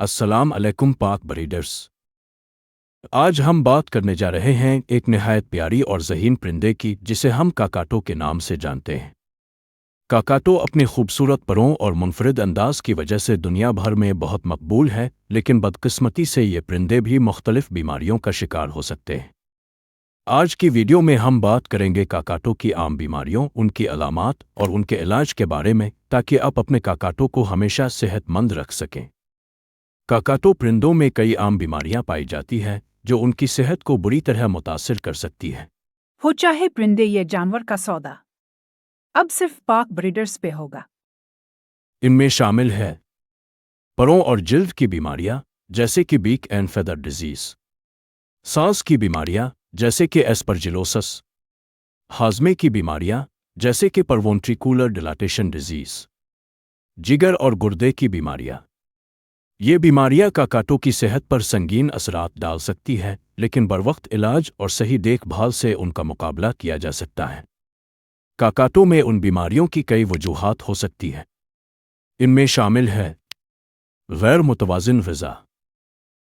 السلام علیکم پاک بریڈرز۔ آج ہم بات کرنے جا رہے ہیں ایک نہایت پیاری اور ذہین پرندے کی جسے ہم کاکاٹو کے نام سے جانتے ہیں۔ کاکاٹو اپنی خوبصورت پروں اور منفرد انداز کی وجہ سے دنیا بھر میں بہت مقبول ہے، لیکن بدقسمتی سے یہ پرندے بھی مختلف بیماریوں کا شکار ہو سکتے ہیں۔ آج کی ویڈیو میں ہم بات کریں گے کاکاٹو کی عام بیماریوں، ان کی علامات اور ان کے علاج کے بارے میں، تاکہ آپ اپنے کاکاٹو کو ہمیشہ صحت مند رکھ سکیں۔ کاکاٹو پرندوں میں کئی عام بیماریاں پائی جاتی ہیں جو ان کی صحت کو بری طرح متاثر کر سکتی ہیں۔ ہو چاہے پرندے یا جانور کا سودا، اب صرف پاک بریڈرز پہ ہوگا۔ ان میں شامل ہے پروں اور جلد کی بیماریاں جیسے کہ بیک اینڈ فیدر ڈیزیز، سانس کی بیماریاں جیسے کہ ایسپرجلوسس، ہاضمے کی بیماریاں جیسے کہ پروونٹریکولر ڈیلاٹیشن ڈیزیز، جگر اور گردے کی بیماریاں۔ یہ بیماریاں کاکاٹو کی صحت پر سنگین اثرات ڈال سکتی ہے، لیکن بروقت علاج اور صحیح دیکھ بھال سے ان کا مقابلہ کیا جا سکتا ہے۔ کاکاٹو میں ان بیماریوں کی کئی وجوہات ہو سکتی ہیں۔ ان میں شامل ہے غیر متوازن غذا،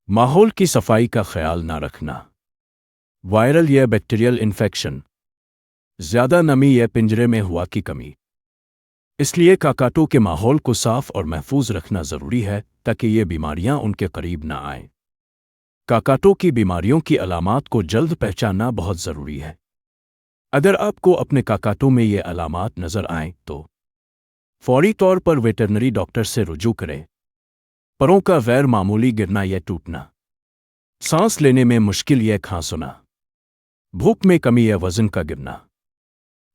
ماحول کی صفائی کا خیال نہ رکھنا، وائرل یا بیکٹیریل انفیکشن، زیادہ نمی یا پنجرے میں ہوا کی کمی۔ اس لیے کاکاٹو کے ماحول کو صاف اور محفوظ رکھنا ضروری ہے تاکہ یہ بیماریاں ان کے قریب نہ آئیں۔ کاکاٹو کی بیماریوں کی علامات کو جلد پہچاننا بہت ضروری ہے۔ اگر آپ کو اپنے کاکاٹو میں یہ علامات نظر آئیں تو فوری طور پر ویٹرنری ڈاکٹر سے رجوع کریں۔ پروں کا غیر معمولی گرنا یا ٹوٹنا، سانس لینے میں مشکل یا کھانسنا، بھوک میں کمی یا وزن کا گرنا،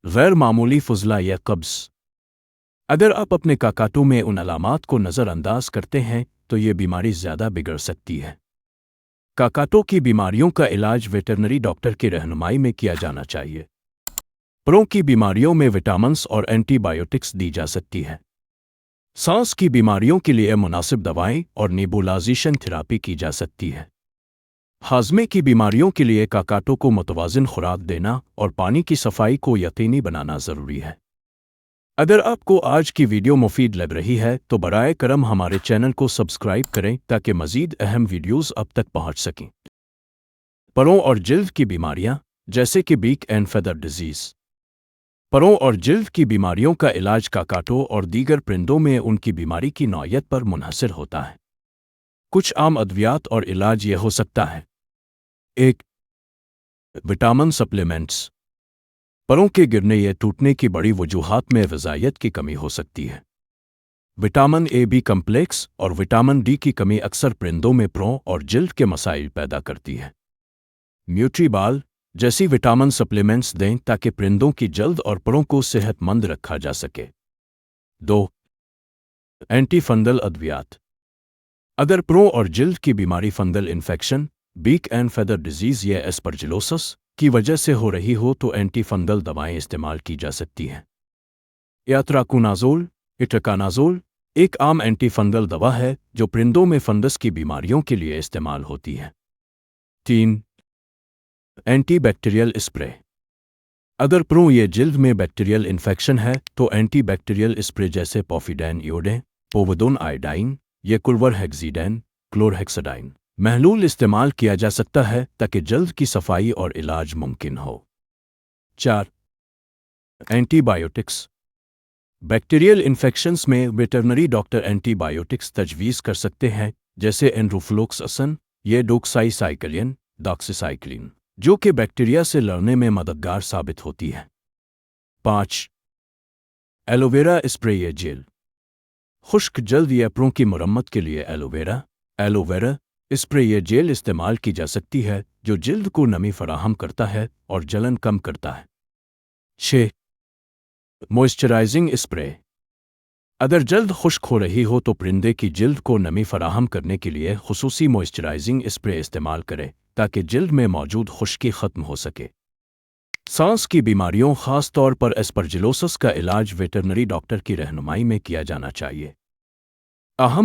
غیر معمولی فضلہ یا قبض۔ اگر آپ اپنے کاکاٹو میں ان علامات کو نظر انداز کرتے ہیں تو یہ بیماری زیادہ بگڑ سکتی ہے۔ کاکاٹو کی بیماریوں کا علاج ویٹرنری ڈاکٹر کی رہنمائی میں کیا جانا چاہیے۔ پروں کی بیماریوں میں وٹامنز اور اینٹی بائیوٹکس دی جا سکتی ہے۔ سانس کی بیماریوں کے لیے مناسب دوائیں اور نیبولائزیشن تھراپی کی جا سکتی ہے۔ ہاضمے کی بیماریوں کے لیے کاکاٹو کو متوازن خوراک دینا اور پانی کی صفائی کو یقینی بنانا ضروری ہے۔ اگر آپ کو آج کی ویڈیو مفید لگ رہی ہے تو برائے کرم ہمارے چینل کو سبسکرائب کریں تاکہ مزید اہم ویڈیوز اب تک پہنچ سکیں۔ پروں اور جلد کی بیماریاں جیسے کہ بیک اینڈ فیدر ڈیزیز، پروں اور جلد کی بیماریوں کا علاج کاکاٹو اور دیگر پرندوں میں ان کی بیماری کی نوعیت پر منحصر ہوتا ہے۔ کچھ عام ادویات اور علاج یہ ہو سکتا ہے: 1. Vitamin supplements. پروں کے گرنے یا ٹوٹنے کی بڑی وجوہات میں غذائیت کی کمی ہو سکتی ہے۔ وٹامن اے بی کمپلیکس اور وٹامن ڈی کی کمی اکثر پرندوں میں پروں اور جلد کے مسائل پیدا کرتی ہے۔ نیوٹری بال جیسی وٹامن سپلیمنٹس دیں تاکہ پرندوں کی جلد اور پروں کو صحت مند رکھا جا سکے۔ 2. اینٹی فنگل ادویات۔ اگر پروں اور جلد کی بیماری fungal infection, back and feather disease یا ایسپرجلوسس کی وجہ سے ہو رہی ہو تو اینٹی فنگل دوائیں استعمال کی جا سکتی ہیں۔ اٹراکانازول ایک عام اینٹی فنگل دوا ہے جو پرندوں میں فنگس کی بیماریوں کے لیے استعمال ہوتی ہے۔ 3. Antibacterial spray. اگر پروں یا جلد میں بیکٹیریل انفیکشن ہے تو اینٹی بیکٹیریل اسپرے جیسے پوفیڈین ایوڈین، پوودون آئیڈائن یا کلور ہیکزیڈین، کلورہیکسیڈائن محلول استعمال کیا جا سکتا ہے تاکہ جلد کی صفائی اور علاج ممکن ہو۔ 4. Antibiotics. بیکٹیریل انفیکشنز میں ویٹرنری ڈاکٹر اینٹی بائیوٹکس تجویز کر سکتے ہیں جیسے انروفلوکساسن یا ڈوکسائی سائکلین، ڈاکسیسائکلین، جو کہ بیکٹیریا سے لڑنے میں مددگار ثابت ہوتی ہے۔ 5. ایلوویرا اسپرے یا جیل۔ خشک جلد یا پروں کی مرمت کے لیے ایلوویرا اسپرے یا جیل استعمال کی جا سکتی ہے جو جلد کو نمی فراہم کرتا ہے اور جلن کم کرتا ہے۔ 6. Moisturising spray. اگر جلد خشک ہو رہی ہو تو پرندے کی جلد کو نمی فراہم کرنے کے لیے خصوصی موئسچرائزنگ اسپرے استعمال کرے تاکہ جلد میں موجود خشکی ختم ہو سکے۔ سانس کی بیماریوں خاص طور پر ایسپرجلوسس کا علاج ویٹرنری ڈاکٹر کی رہنمائی میں کیا جانا چاہیے۔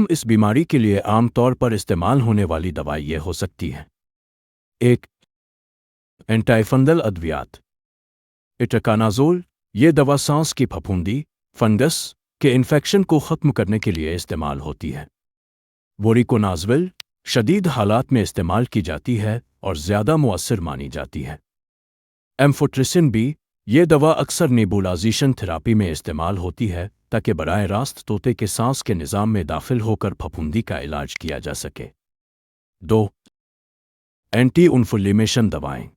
اس بیماری کے لیے عام طور پر استعمال ہونے والی دوائی یہ ہو سکتی ہے: 1. اینٹی فنگل ادویات۔ اٹراکانازول یہ دوا سانس کی پھپھوندی، فنگس کے انفیکشن کو ختم کرنے کے لیے استعمال ہوتی ہے۔ ووریکونازول شدید حالات میں استعمال کی جاتی ہے اور زیادہ مؤثر مانی جاتی ہے۔ ایمفوٹریسن بی یہ دوا اکثر نیبولائزیشن تھراپی میں استعمال ہوتی ہے تاکہ براہ راست طوطے کے سانس کے نظام میں داخل ہو کر پھپھوندی کا علاج کیا جا سکے۔ 2 اینٹی انفلیمیشن دوائیں۔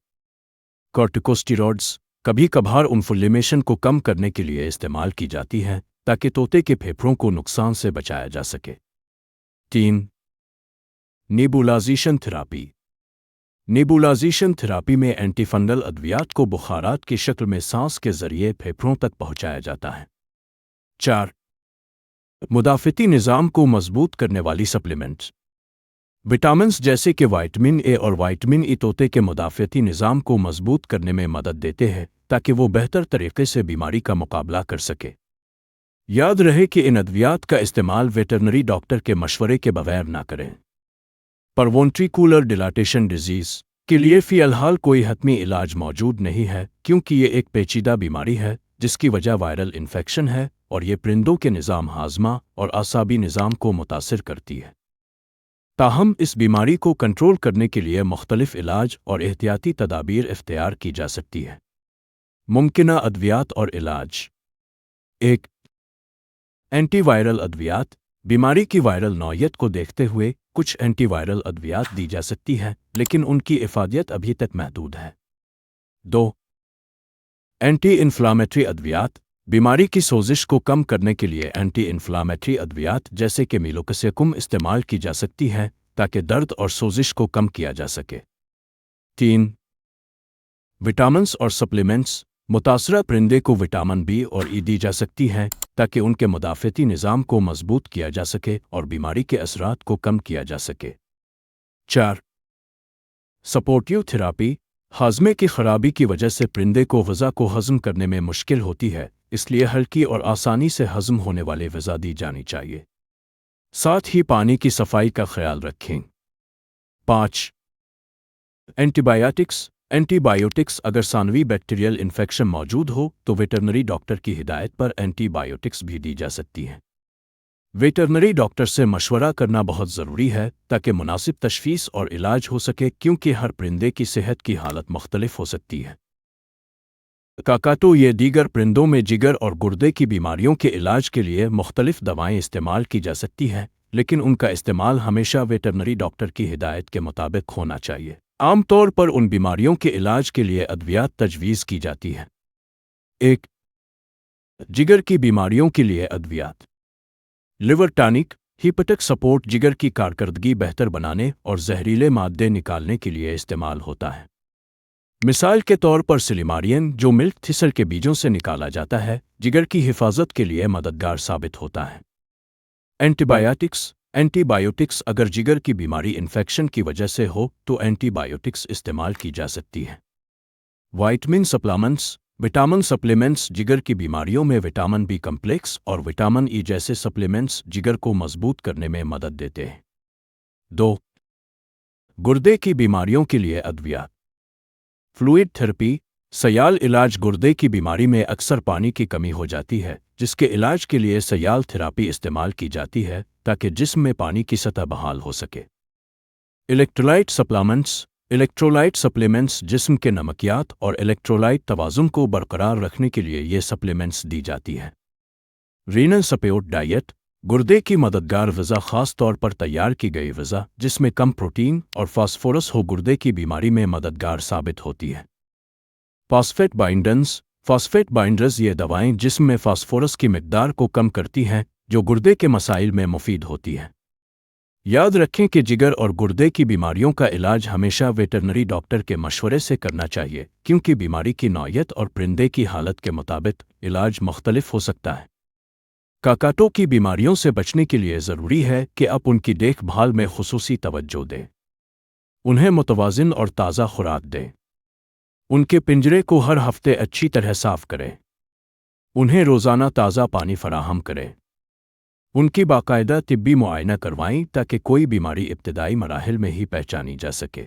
کورٹیکوسٹیرائڈز کبھی کبھار انفلیمیشن کو کم کرنے کے لیے استعمال کی جاتی ہیں تاکہ طوطے کے پھیپھڑوں کو نقصان سے بچایا جا سکے۔ 3 نیبولائزیشن تھراپی۔ نیبولائزیشن تھراپی میں اینٹی فنگل ادویات کو بخارات کی شکل میں سانس کے ذریعے پھیپھڑوں تک پہنچایا جاتا ہے۔ 4 مدافعتی نظام کو مضبوط کرنے والی سپلیمنٹس۔ وٹامنز جیسے کہ وائٹامن اے اور وائٹامن ای طوطے کے مدافعتی نظام کو مضبوط کرنے میں مدد دیتے ہیں تاکہ وہ بہتر طریقے سے بیماری کا مقابلہ کر سکے۔ یاد رہے کہ ان ادویات کا استعمال ویٹرنری ڈاکٹر کے مشورے کے بغیر نہ کریں۔ پروونٹریکولر ڈیلاٹیشن ڈیزیز کے لیے فی الحال کوئی حتمی علاج موجود نہیں ہے کیونکہ یہ ایک پیچیدہ بیماری ہے جس کی وجہ وائرل انفیکشن ہے اور یہ پرندوں کے نظام ہاضمہ اور اعصابی نظام کو متاثر کرتی ہے۔ تاہم اس بیماری کو کنٹرول کرنے کے لیے مختلف علاج اور احتیاطی تدابیر اختیار کی جا سکتی ہے۔ ممکنہ ادویات اور علاج۔ 1 اینٹی وائرل ادویات۔ بیماری کی وائرل نوعیت کو دیکھتے ہوئے کچھ اینٹی وائرل ادویات دی جا سکتی ہیں لیکن ان کی افادیت ابھی تک محدود ہے۔ 2 اینٹی انفلامیٹری ادویات۔ بیماری کی سوزش کو کم کرنے کے لیے اینٹی انفلامیٹری ادویات جیسے کہ میلوکسیکم استعمال کی جا سکتی ہیں تاکہ درد اور سوزش کو کم کیا جا سکے۔ 3 وٹامنز اور سپلیمنٹس۔ متاثرہ پرندے کو وٹامن بی اور ای دی جا سکتی ہیں تاکہ ان کے مدافعتی نظام کو مضبوط کیا جا سکے اور بیماری کے اثرات کو کم کیا جا سکے۔ 4 سپورٹیو تھراپی۔ ہاضمے کی خرابی کی وجہ سے پرندے کو غذا کو ہضم کرنے میں مشکل ہوتی ہے، اس لیے ہلکی اور آسانی سے ہضم ہونے والے غذا دی جانی چاہیے۔ ساتھ ہی پانی کی صفائی کا خیال رکھیں۔ 5 اینٹی بایوٹکس۔ اینٹی بایوٹکس اگر ثانوی بیکٹیریل انفیکشن موجود ہو تو ویٹرنری ڈاکٹر کی ہدایت پر اینٹی بایوٹکس بھی دی جا سکتی ہیں۔ ویٹرنری ڈاکٹر سے مشورہ کرنا بہت ضروری ہے تاکہ مناسب تشخیص اور علاج ہو سکے کیونکہ ہر پرندے کی صحت کی حالت مختلف ہو سکتی ہے۔ کاکاتو یہ دیگر پرندوں میں جگر اور گردے کی بیماریوں کے علاج کے لیے مختلف دوائیں استعمال کی جا سکتی ہیں لیکن ان کا استعمال ہمیشہ ویٹرنری ڈاکٹر کی ہدایت کے مطابق ہونا چاہیے۔ عام طور پر ان بیماریوں کے علاج کے لیے ادویات تجویز کی جاتی ہیں۔ 1 جگر کی بیماریوں کے لیے ادویات۔ لیور ٹانک ہیپیٹک سپورٹ جگر کی کارکردگی بہتر بنانے اور زہریلے مادے نکالنے کے لیے استعمال ہوتا ہے۔ مثال کے طور پر سلیمارین جو ملک تھسل کے بیجوں سے نکالا جاتا ہے جگر کی حفاظت کے لیے مددگار ثابت ہوتا ہے۔ Anti biotics. اینٹی بایوٹکس اگر جگر کی بیماری انفیکشن کی وجہ سے ہو تو اینٹی بایوٹکس استعمال کی جا سکتی ہے۔ Vitamin supplements. وٹامن سپلیمنٹس جگر کی بیماریوں میں وٹامن بی کمپلیکس اور وٹامن ای جیسے سپلیمنٹس جگر کو مضبوط کرنے میں مدد دیتے ہیں۔ 2 گردے کی بیماریوں کے لیے ادویات۔ Fluid therapy. سیال علاج گردے کی بیماری میں اکثر پانی کی کمی ہو جاتی ہے جس کے علاج کے لیے سیال تھراپی استعمال کی جاتی ہے تاکہ جسم میں پانی کی سطح بحال ہو سکے۔ Electrolyte supplements. الیکٹرولائٹ سپلیمنٹس جسم کے نمکیات اور الیکٹرولائٹ توازن کو برقرار رکھنے کے لیے یہ سپلیمنٹس دی جاتی ہے۔ Renal support diet. گردے کی مددگار غذا خاص طور پر تیار کی گئی غذا جس میں کم پروٹین اور فاسفورس ہو گردے کی بیماری میں مددگار ثابت ہوتی ہے۔ فاسفیٹ بائنڈرز۔ فاسفیٹ بائنڈرز یہ دوائیں جسم میں فاسفورس کی مقدار کو کم کرتی ہیں جو گردے کے مسائل میں مفید ہوتی ہیں۔ یاد رکھیں کہ جگر اور گردے کی بیماریوں کا علاج ہمیشہ ویٹرنری ڈاکٹر کے مشورے سے کرنا چاہیے کیونکہ بیماری کی نوعیت اور پرندے کی حالت کے مطابق علاج مختلف ہو سکتا ہے۔ کاکاتو کی بیماریوں سے بچنے کے لیے ضروری ہے کہ آپ ان کی دیکھ بھال میں خصوصی توجہ دیں۔ انہیں متوازن اور تازہ خوراک دیں۔ ان کے پنجرے کو ہر ہفتے اچھی طرح صاف کریں۔ انہیں روزانہ تازہ پانی فراہم کریں۔ ان کی باقاعدہ طبی معائنہ کروائیں تاکہ کوئی بیماری ابتدائی مراحل میں ہی پہچانی جا سکے۔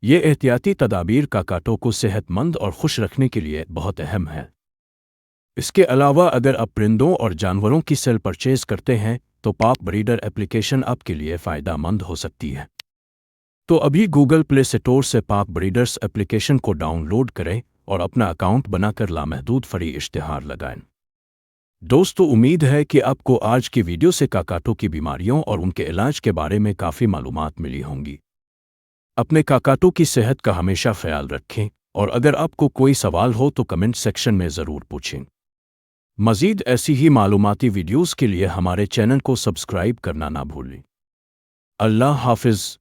یہ احتیاطی تدابیر کاکاتو کو صحت مند اور خوش رکھنے کے لیے بہت اہم ہے۔ اس کے علاوہ اگر آپ پرندوں اور جانوروں کی سیل پرچیز کرتے ہیں تو پاک بریڈر ایپلیکیشن آپ کے لیے فائدہ مند ہو سکتی ہے۔ تو ابھی گوگل پلے اسٹور سے پاک بریڈرز ایپلیکیشن کو ڈاؤن لوڈ کریں اور اپنا اکاؤنٹ بنا کر لامحدود فری اشتہار لگائیں۔ دوستو، امید ہے کہ آپ کو آج کی ویڈیو سے کاکاٹو کی بیماریوں اور ان کے علاج کے بارے میں کافی معلومات ملی ہوں گی۔ اپنے کاکاٹو کی صحت کا ہمیشہ خیال رکھیں، اور اگر آپ کو کوئی سوال ہو تو کمنٹ سیکشن میں ضرور پوچھیں۔ مزید ایسی ہی معلوماتی ویڈیوز کے لیے ہمارے چینل کو سبسکرائب کرنا نہ بھولیں۔ اللہ حافظ۔